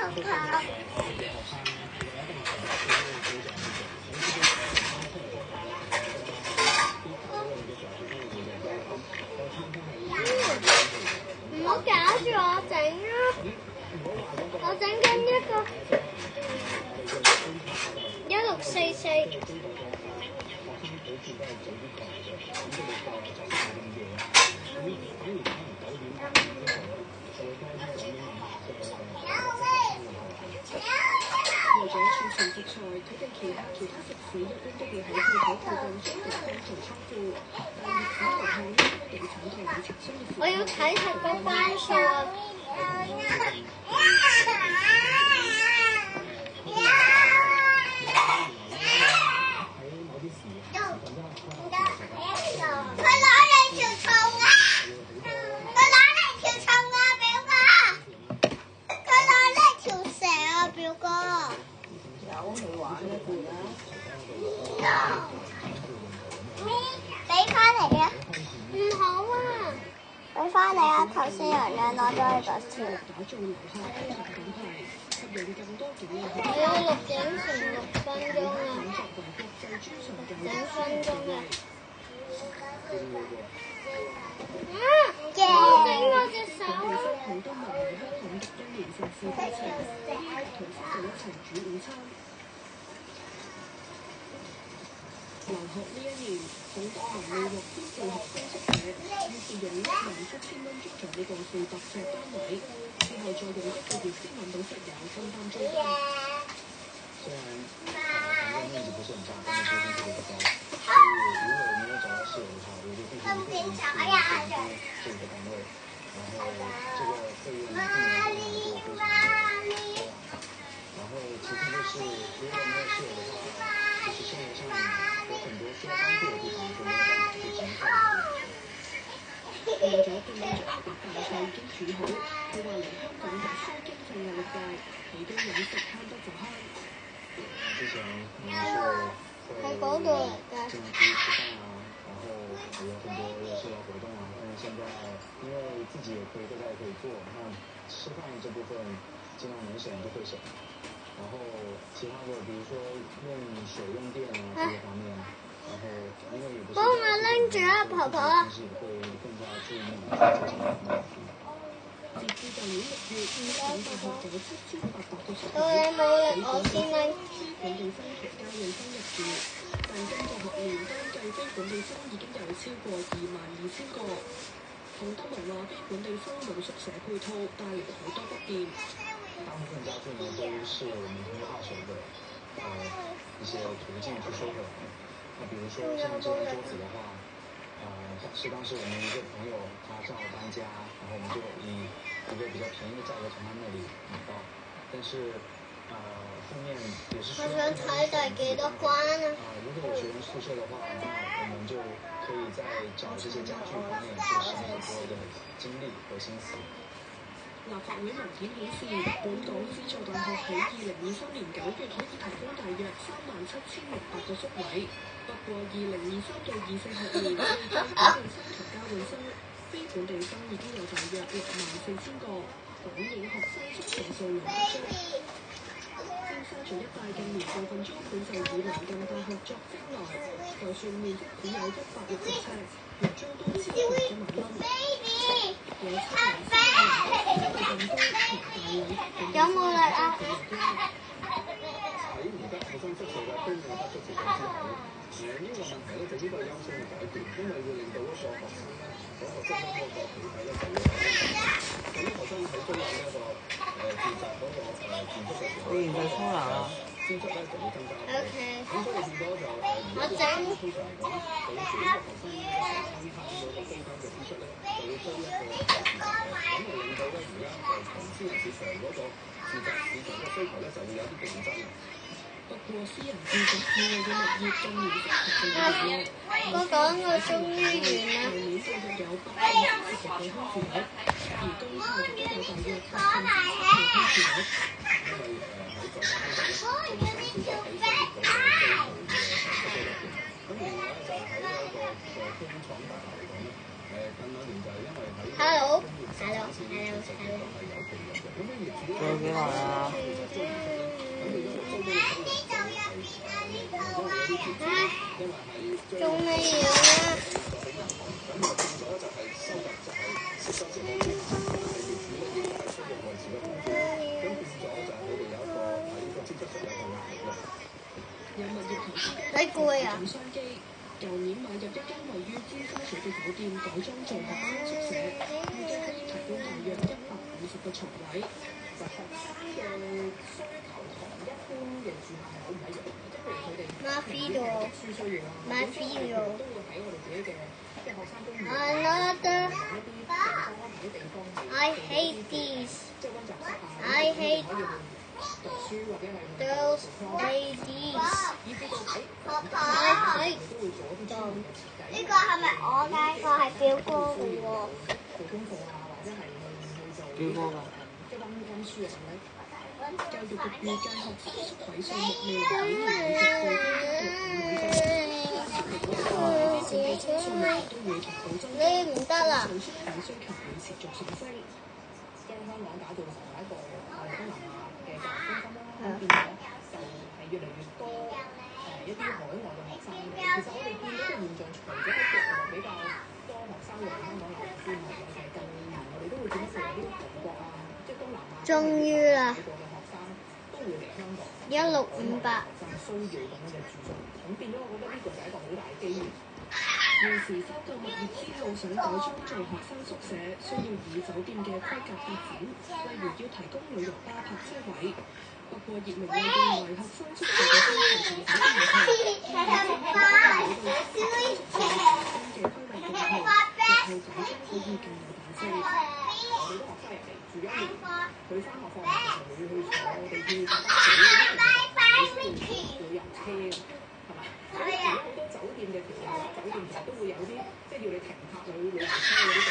唔好搞住我整啊！我整緊一個1644。為咗儲存食材，佢哋旗下其他食肆一般都會喺鋪頭附近裝訂庫存倉庫，但熱市來看，地產代理澄清嘅時候，我要睇下個番數啊！俾翻嚟啊！唔好啊！俾翻嚟啊！頭先人哋攞咗你個錢。我要錄影成6分鐘啊！2分鐘啊！我整我隻手留學呢一年，好多人未獲編配學生宿舍，於是用17000蚊租咗呢個400呎單位，之後再用1個月先揾到室友分擔租金。虽然房间面积不是很大，但是租金特别的高，所以如果我没有找到室友的话，我就必须一个人去租这个单位，然后这个费用呢，一年就非常的高。然后其次就是如果没有室友的话，就是生活上有很多需要帮助的地方就没有办法去承受。為咗變到將100大菜已經煮好，佢話嚟香港讀書經濟壓力大，起居飲食慳得就慳。之前可能是會經常出去吃飯啊，然後有很多的社交活動啊，但是現在因為自己也可以在家也可以做，那吃飯這部分盡量能省就會省。然後其他的，比如說用水用電啊這些方面，然後因為也不是幫我拎住啊，婆婆。自己會更加注意這些方面。截至舊年6月，香港大學有7800個宿位，冇力我先拎。非本地生同交換生入住，但今個學年單計非本地生已經有超過22000個。洪德文話：非本地生冇宿舍配套，帶嚟好多不便。大部分家具呢都是我們通過二手的一些途徑去收回來的。那比如說像這張桌子的話，是當時我們一個朋友他正好搬家，然後我們就以一個比較便宜的價格從他那裡買到，但是後面也是需要。我想睇第幾多關啊？如果有學生宿舍的話，那我們就可以在找這些家具方面就省很多的精力和心思。立法會文件顯示，本港資助大學喺2023年9月可以提供大約37600個宿位，不過2023到24學年，為本地生同交換生，非本地生已經有大約64000個，反映學生宿舍數量不足。尖沙咀一帶近年部分租盤就以鄰近大學作招來，就算面積只有160呎，月租都超過1萬蚊。有7年生有冇力啊？喺而家學生宿舍嘅供應不足情況之下咧，呢個問題咧就應該係優先去解決，因為會令到一個學生咧嗰個租金嗰個疲憊咧就會對於學生喺租用呢一個住宅嗰個住宿嘅時候，你唔去沖涼啊？支出咧就會增加。咁所以變咗就如果通常嚟講，對於每一個學生嘅餐廳嗰個租金嘅支出咧，就會高一個住宅嘅，咁就令到咧而家同私人市場嗰個住宅市場嘅需求咧就會有啲競爭。不過私人住宅以外嘅物業近年積極進入喎，我講我終於完啦。舊年大約有840個空置率，而公廈亦都有大約840個空置率。因為喺在家工作咧，都會減少咗喺生活嗰個需求嘅出租率嘅。咁另外咧就係喺呢一個工廠大廈嚟講咧，近兩年就係因為喺工業仲有幾耐啊？仲未完啊！有物業投資你攰啊？總商機，舊年買入一間位於尖沙咀嘅酒店，改裝做學生宿舍，預計可以提供大約150個床位。其實學生嘅需求同一般嘅住客係好唔一樣嘅，即係譬如佢哋平時係讀書需要啦，咁所以我哋都會喺我哋自己嘅即係學生公寓啊，同一啲地方同啲地方係做一啲即係溫習室啊，咁可以去讀書或者係去做 project，以至到喺房間我哋都會做一啲專門嘅設計。呢個係咪我嘅？呢個係表哥嘅喎。做功課啊，或者係去做表哥㗎。即係溫書啊咁樣。教育局預計學生宿位數目未來幾年會逐步增加到5萬個，整體增數目都會同步增加，你唔得啦！宿位需求會持續上升。將香港打造成為一個東南亞嘅教育中心啦，咁變咗就係越嚟越多一啲海外嘅學生嘅。其實我哋見到嘅現象，除咗喺國內比較多學生會嚟香港留學之外，其實近年我哋都會見到譬如啲韓國啊，即係東南亞終於啦！美國嘅學生都會嚟香港。1658學生需要咁樣嘅住宿，咁變咗我覺得呢個就係一個好大嘅機遇。現時收購物業之後想改裝做學生宿舍，需要以酒店嘅規格發展，例如要提供旅遊巴泊車位。不過葉明慧認為學生宿舍嘅需求同酒店唔同，建議政府考慮到學生宿舍新嘅規劃之後，日後改裝可以更有彈性。我哋啲學生入嚟住1年，佢翻學放學嘅時候會去坐地鐵、巴士，你需要旅遊車㗎，係咪？而家好多酒店嘅條例，酒店其實都會有啲即係要你停泊旅遊車嗰啲地方。